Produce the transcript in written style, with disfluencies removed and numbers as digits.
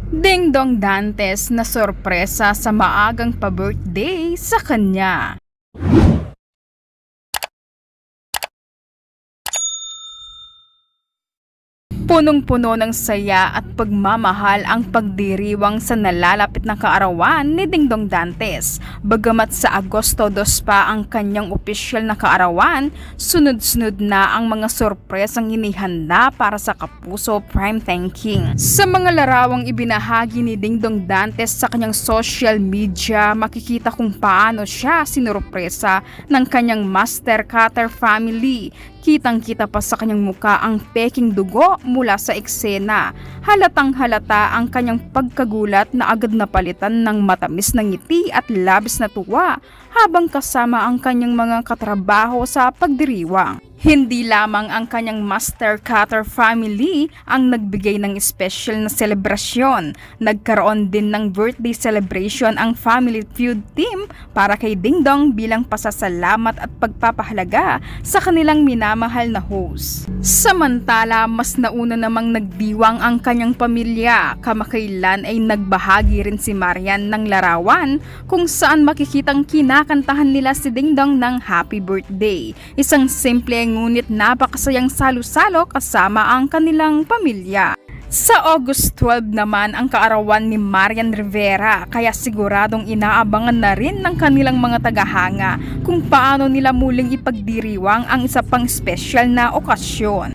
Dingdong Dantes na sorpresa sa maagang pa-birthday sa kanya. Punong-puno ng saya at pagmamahal ang pagdiriwang sa nalalapit na kaarawan ni Dingdong Dantes. Bagamat sa Agosto 2 pa ang kanyang opisyal na kaarawan, sunod-sunod na ang mga sorpresang inihanda para sa Kapuso Prime Thanking. Sa mga larawang ibinahagi ni Dingdong Dantes sa kanyang social media, makikita kung paano siya sinurpresa ng kanyang Master Cutter family. Kitang-kita pa sa kanyang muka ang peking dugo mula sa eksena. Halatang halata ang kanyang pagkagulat na agad napalitan ng matamis na ngiti at labis na tuwa habang kasama ang kanyang mga katrabaho sa pagdiriwang. Hindi lamang ang kanyang Master Cutter family ang nagbigay ng special na selebrasyon. Nagkaroon din ng birthday celebration ang Family Feud team para kay Dingdong bilang pasasalamat at pagpapahalaga sa kanilang minamahal na host. Samantala, mas nauna namang nagdiwang ang kanyang pamilya. Kamakailan ay nagbahagi rin si Marian ng larawan kung saan makikitang kinakantahan nila si Dingdong ng happy birthday. Isang simple ngunit napakasayang salo-salo kasama ang kanilang pamilya. Sa August 12 naman ang kaarawan ni Marian Rivera, kaya siguradong inaabangan na rin ng kanilang mga tagahanga kung paano nila muling ipagdiriwang ang isa pang special na okasyon.